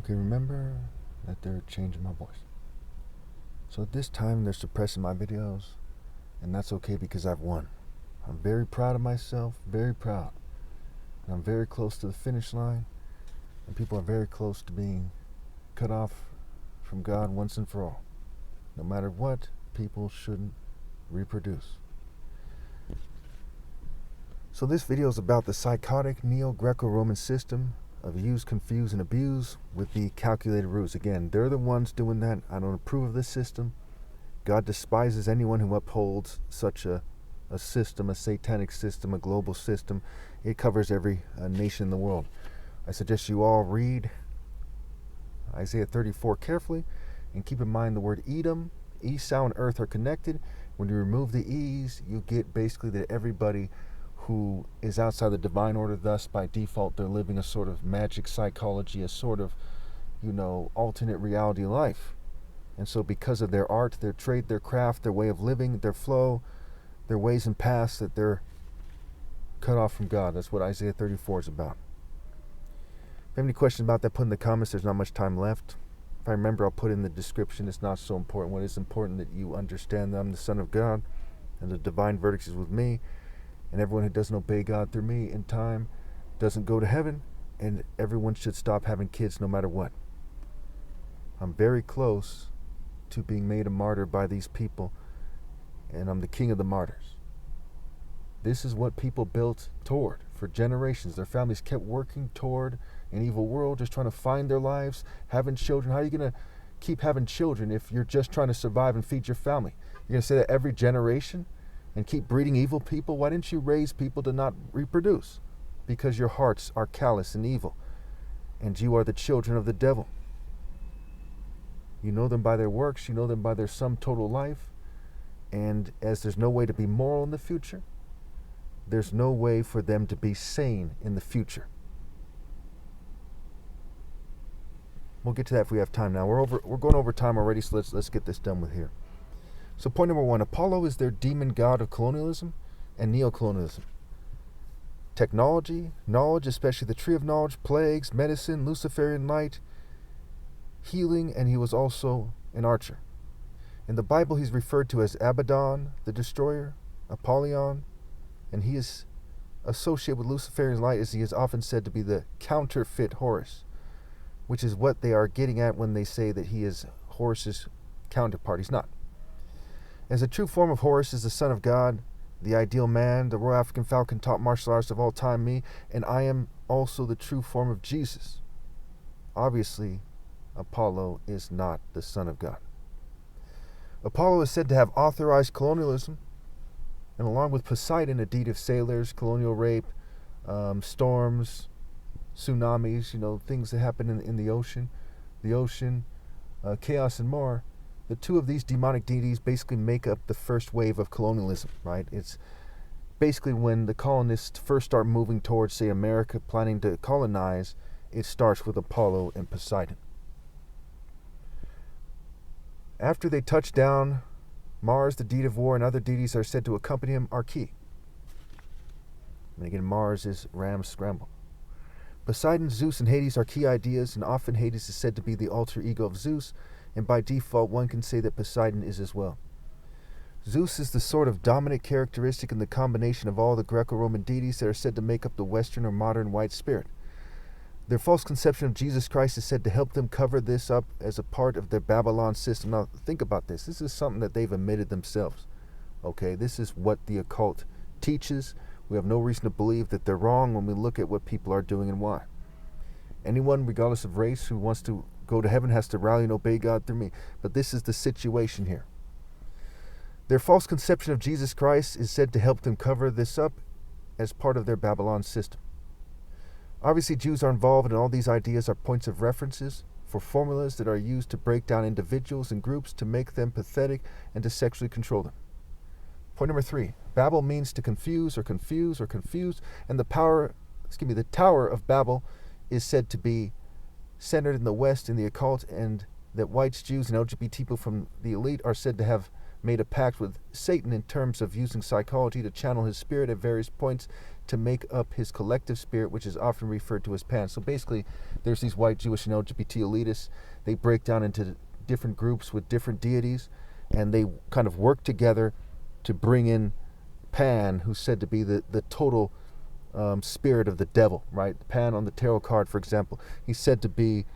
Okay, remember that they're changing my voice. So at this time, they're suppressing my videos, and that's okay because I've won. I'm very proud of myself, very proud. And I'm very close to the finish line, and people are very close to being cut off from God once and for all. No matter what, people shouldn't reproduce. So this video is about the psychotic Neo-Greco-Roman system of use, confuse, and abuse with the calculated ruse. Again, they're the ones doing that. I don't approve of this system. God despises anyone who upholds such a system, a satanic system, a global system. It covers every nation in the world. I suggest you all read Isaiah 34 carefully and keep in mind the word Edom, Esau, and earth are connected. When you remove the E's, you get basically that everybody who is outside the divine order, thus by default they're living a sort of magic psychology, a sort of, alternate reality life. And so because of their art, their trade, their craft, their way of living, their flow, their ways and paths, that they're cut off from God. That's what Isaiah 34 is about. If you have any questions about that, put in the comments. There's not much time left. If I remember, I'll put in the description. It's not so important. What is important that you understand that I'm the Son of God, and the divine verdict is with me, and everyone who doesn't obey God through me in time doesn't go to heaven, and everyone should stop having kids no matter what. I'm very close to being made a martyr by these people, and I'm the king of the martyrs. This is what people built toward for generations. Their families kept working toward an evil world, just trying to find their lives, having children. How are you going to keep having children if you're just trying to survive and feed your family? You're going to say that every generation and keep breeding evil people? Why didn't you raise people to not reproduce? Because your hearts are callous and evil, and you are the children of the devil. You know them by their works, you know them by their sum total life, and as there's no way to be moral in the future, there's no way for them to be sane in the future. We'll get to that if we have time now. We're going over time already, so let's get this done with here. So point number 1, Apollo is their demon god of colonialism and neo-colonialism. Technology, knowledge, especially the tree of knowledge, plagues, medicine, Luciferian light, healing, and he was also an archer. In the Bible, he's referred to as Abaddon, the destroyer, Apollyon, and he is associated with Luciferian light as he is often said to be the counterfeit Horus, which is what they are getting at when they say that he is Horus's counterpart. He's not. As a true form of Horus is the Son of God, the ideal man, the Royal African Falcon, top martial artist of all time, me, and I am also the true form of Jesus. Obviously, Apollo is not the Son of God. Apollo is said to have authorized colonialism, and along with Poseidon, a deed of sailors, colonial rape, storms, tsunamis, things that happen in the ocean, chaos and more. The two of these demonic deities basically make up the first wave of colonialism, right? It's basically when the colonists first start moving towards, say, America, planning to colonize, it starts with Apollo and Poseidon. After they touch down, Mars, the deity of war, and other deities are said to accompany him are key. And again, Mars is Ram's scramble. Poseidon, Zeus, and Hades are key ideas, and often Hades is said to be the alter ego of Zeus, and by default one can say that Poseidon is as well. Zeus is the sort of dominant characteristic in the combination of all the Greco-Roman deities that are said to make up the Western or modern white spirit. Their false conception of Jesus Christ is said to help them cover this up as a part of their Babylon system. Now, think about this. This is something that they've admitted themselves. Okay, this is what the occult teaches. We have no reason to believe that they're wrong when we look at what people are doing and why. Anyone, regardless of race, who wants to go to heaven has to rally and obey God through me. But this is the situation here. Their false conception of Jesus Christ is said to help them cover this up as part of their Babylon system. Obviously, Jews are involved, and all these ideas are points of references for formulas that are used to break down individuals and groups to make them pathetic and to sexually control them. Point number 3, Babel means to confuse or confused, and the Tower of Babel is said to be centered in the West in the occult, and that whites, Jews, and LGBT people from the elite are said to have made a pact with Satan in terms of using psychology to channel his spirit at various points to make up his collective spirit, which is often referred to as Pan. So basically, there's these white Jewish and LGBT elitists. They break down into different groups with different deities, and they kind of work together to bring in Pan, who's said to be the total spirit of the devil, right? Pan on the tarot card, for example, he's said to be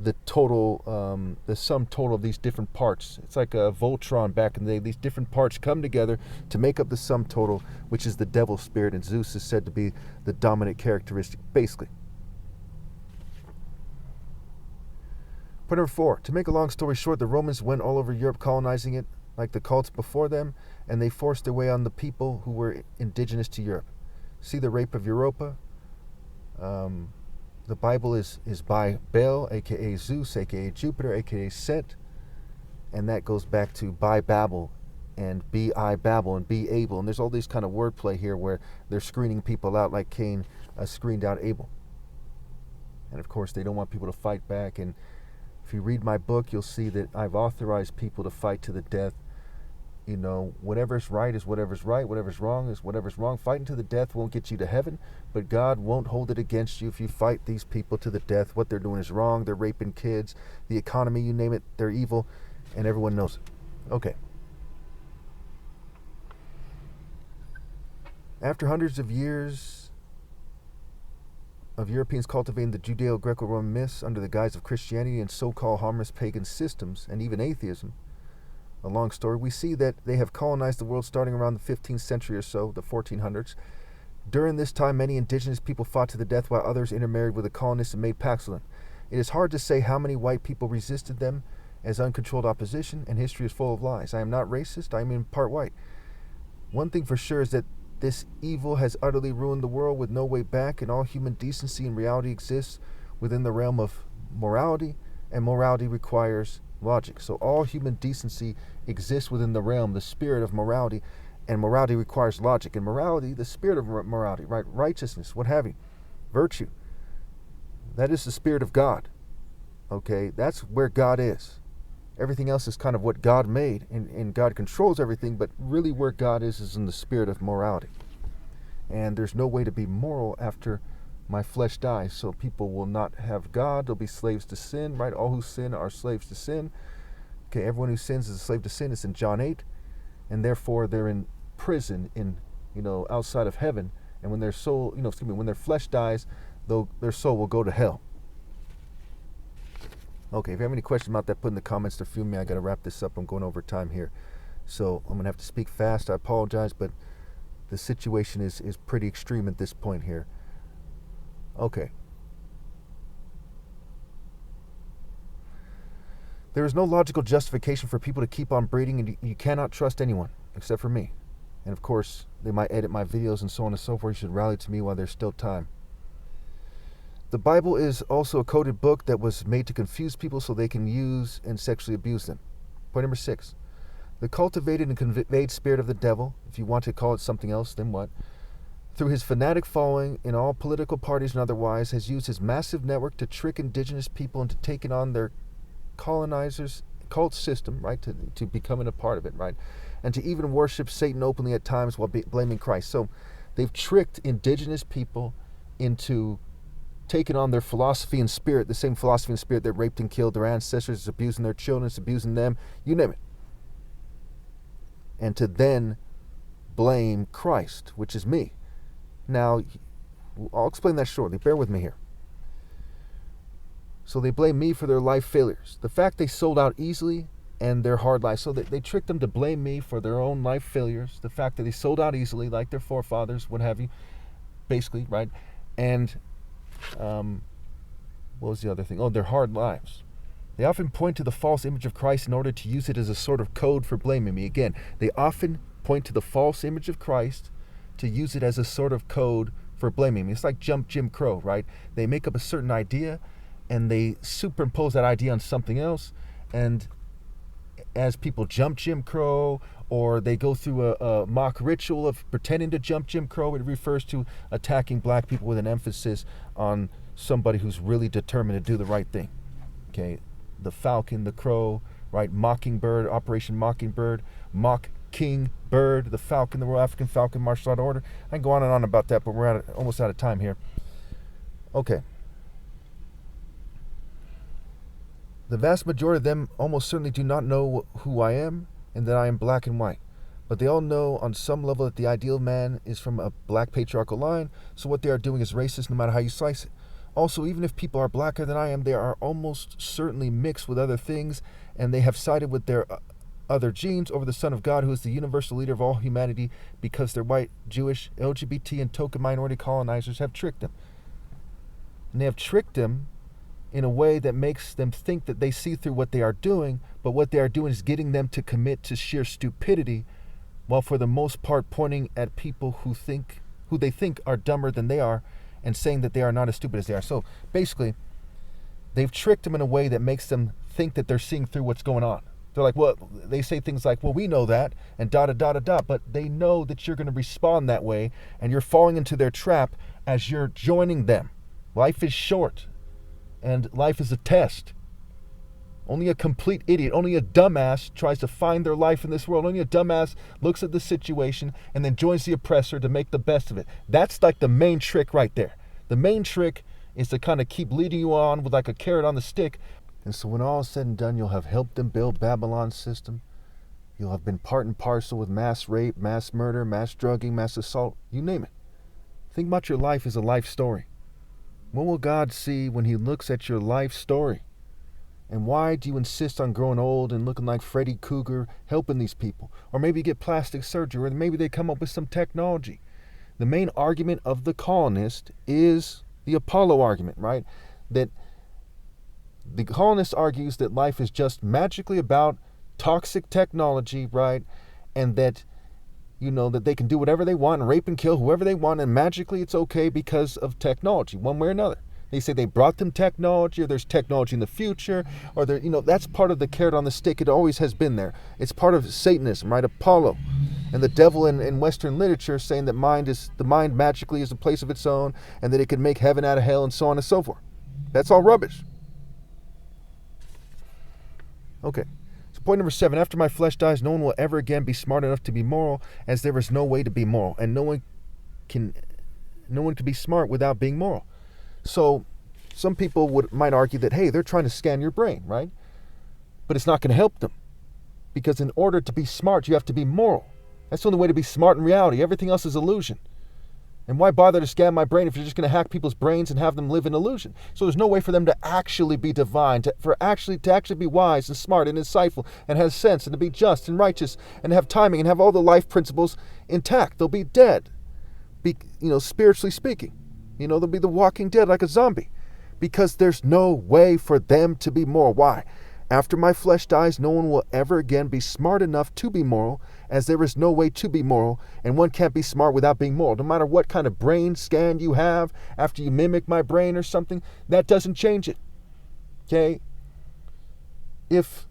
the total, the sum total of these different parts. It's like a Voltron back in the day. These different parts come together to make up the sum total, which is the devil's spirit, and Zeus is said to be the dominant characteristic, basically. Point number 4, to make a long story short, the Romans went all over Europe colonizing it, like the cults before them, and they forced their way on the people who were indigenous to Europe. See the rape of Europa? The Bible is by Baal, a.k.a. Zeus, a.k.a. Jupiter, a.k.a. Set, and that goes back to by Babel, and be I Babel, and be Abel. And there's all these kind of wordplay here where they're screening people out like Cain screened out Abel. And of course, they don't want people to fight back. And if you read my book, you'll see that I've authorized people to fight to the death. You know, whatever's right is whatever's right, whatever's wrong is whatever's wrong. Fighting to the death won't get you to heaven, but God won't hold it against you if you fight these people to the death. What they're doing is wrong. They're raping kids. The economy, you name it, they're evil, and everyone knows it. Okay. After hundreds of years of Europeans cultivating the Judeo-Greco-Roman myths under the guise of Christianity and so-called harmless pagan systems, and even atheism, a long story, we see that they have colonized the world starting around the 15th century or so, the 1400s. During this time, many indigenous people fought to the death while others intermarried with the colonists and made pacts with them. It is hard to say how many white people resisted them as uncontrolled opposition, and history is full of lies. I am not racist, I am in part white. One thing for sure is that this evil has utterly ruined the world with no way back, and all human decency and reality exists within the realm of morality, and morality requires logic. So all human decency exists within the realm, the spirit of morality, and morality requires logic. And morality, the spirit of morality, right? Righteousness, what have you, virtue, that is the spirit of God. Okay, that's where God is. Everything else is kind of what God made, and God controls everything, but really where God is in the spirit of morality. And there's no way to be moral after my flesh dies, so people will not have God. They'll be slaves to sin, right? All who sin are slaves to sin. Okay, everyone who sins is a slave to sin. It's in John 8, and therefore they're in prison, outside of heaven. And when their soul, when their flesh dies, their soul will go to hell. Okay, if you have any questions about that, put in the comments to fuel me. I got to wrap this up. I'm going over time here, so I'm gonna have to speak fast. I apologize, but the situation is pretty extreme at this point here. Okay. There is no logical justification for people to keep on breeding, and you cannot trust anyone except for me. And of course, they might edit my videos and so on and so forth. You should rally to me while there's still time. The Bible is also a coded book that was made to confuse people so they can use and sexually abuse them. Point number 6. The cultivated and conveyed spirit of the devil, if you want to call it something else, then what? Through his fanatic following in all political parties and otherwise, has used his massive network to trick indigenous people into taking on their colonizers' cult system, right, to becoming a part of it, right, and to even worship Satan openly at times while blaming Christ. So they've tricked indigenous people into taking on their philosophy and spirit, the same philosophy and spirit that raped and killed their ancestors, is abusing their children, is abusing them, you name it. And to then blame Christ, which is me. Now, I'll explain that shortly. Bear with me here. So they blame me for their life failures. The fact they sold out easily and their hard life. So they tricked them to blame me for their own life failures. The fact that they sold out easily, like their forefathers, what have you, basically, right? And what was the other thing? Oh, their hard lives. They often point to the false image of Christ in order to use it as a sort of code for blaming me. Again, they often point to the false image of Christ to use it as a sort of code for blaming me. It's like Jim Crow, right? They make up a certain idea and they superimpose that idea on something else, and as people jump Jim Crow, or they go through a mock ritual of pretending to jump Jim Crow, it refers to attacking black people with an emphasis on somebody who's really determined to do the right thing. Okay, the falcon, the crow, right? Mockingbird, Operation Mockingbird, mock King Bird, the Falcon, the Royal African Falcon Martial Art Order. I can go on and on about that, but we're almost out of time here. Okay. The vast majority of them almost certainly do not know who I am and that I am black and white. But they all know on some level that the ideal man is from a black patriarchal line, so what they are doing is racist no matter how you slice it. Also, even if people are blacker than I am, they are almost certainly mixed with other things, and they have sided with their other genes over the Son of God, who is the universal leader of all humanity, because their white, Jewish, LGBT, and token minority colonizers have tricked them. And they have tricked them in a way that makes them think that they see through what they are doing, but what they are doing is getting them to commit to sheer stupidity, while for the most part pointing at people who they think are dumber than they are, and saying that they are not as stupid as they are. So basically, they've tricked them in a way that makes them think that they're seeing through what's going on. They're like, well, they say things like, well, we know that, and da-da-da-da-da, but they know that you're going to respond that way, and you're falling into their trap as you're joining them. Life is short, and life is a test. Only a complete idiot, only a dumbass tries to find their life in this world. Only a dumbass looks at the situation and then joins the oppressor to make the best of it. That's like the main trick right there. The main trick is to kind of keep leading you on with like a carrot on the stick. And so when all is said and done, you'll have helped them build Babylon's system. You'll have been part and parcel with mass rape, mass murder, mass drugging, mass assault, you name it. Think about your life as a life story. What will God see when he looks at your life story? And why do you insist on growing old and looking like Freddy Krueger helping these people? Or maybe get plastic surgery, or maybe they come up with some technology. The main argument of the colonist is the Apollo argument, right? That the colonist argues that life is just magically about toxic technology, right? And that, that they can do whatever they want and rape and kill whoever they want, and magically it's okay because of technology, one way or another. They say they brought them technology, or there's technology in the future, or that's part of the carrot on the stick. It always has been there. It's part of Satanism, right? Apollo. And the devil in Western literature saying that the mind magically is a place of its own, and that it can make heaven out of hell, and so on and so forth. That's all rubbish. Okay. So point number 7, after my flesh dies, no one will ever again be smart enough to be moral, as there is no way to be moral. And no one can be smart without being moral. So some people might argue that, hey, they're trying to scan your brain, right? But it's not going to help them. Because in order to be smart, you have to be moral. That's the only way to be smart in reality. Everything else is illusion. And why bother to scan my brain if you're just going to hack people's brains and have them live in illusion? So there's no way for them to actually be divine, to actually be wise and smart and insightful and have sense, and to be just and righteous and have timing and have all the life principles intact. They'll be dead, spiritually speaking. They'll be the walking dead like a zombie, because there's no way for them to be moral. Why? After my flesh dies, no one will ever again be smart enough to be moral, as there is no way to be moral, and one can't be smart without being moral. No matter what kind of brain scan you have after you mimic my brain or something, that doesn't change it. Okay? If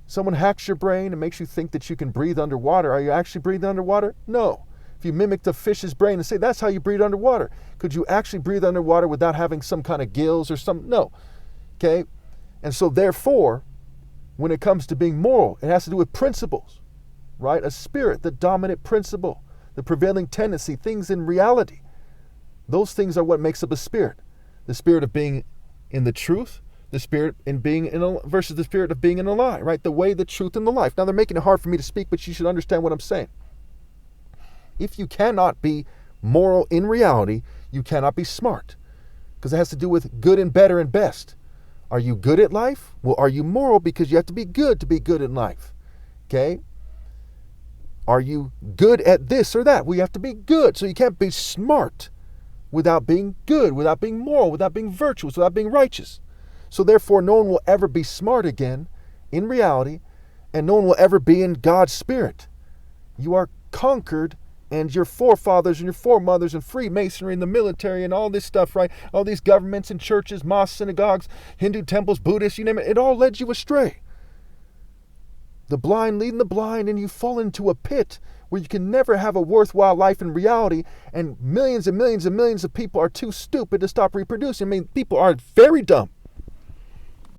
someone hacks your brain and makes you think that you can breathe underwater, are you actually breathing underwater? No. If you mimicked a fish's brain and say, that's how you breathe underwater, could you actually breathe underwater without having some kind of gills or something? No. Okay? And so therefore, when it comes to being moral, it has to do with principles, right? A spirit, the dominant principle, the prevailing tendency, things in reality. Those things are what makes up a spirit. The spirit of being in the truth, the spirit in being in a, versus the spirit of being in a lie, right? The way, the truth, and the life. Now they're making it hard for me to speak, but you should understand what I'm saying. If you cannot be moral in reality, you cannot be smart, because it has to do with good and better and best. Are you good at life? Well, are you moral? Because you have to be good in life. Okay? Are you good at this or that? Well, you have to be good. So you can't be smart without being good, without being moral, without being virtuous, without being righteous. So therefore, no one will ever be smart again in reality, and no one will ever be in God's spirit. You are conquered, and your forefathers and your foremothers and Freemasonry and the military and all this stuff, right? All these governments and churches, mosques, synagogues, Hindu temples, Buddhists, you name it, it all led you astray. The blind leading the blind, and you fall into a pit where you can never have a worthwhile life in reality, and millions and millions and millions of people are too stupid to stop reproducing. I mean, people are very dumb.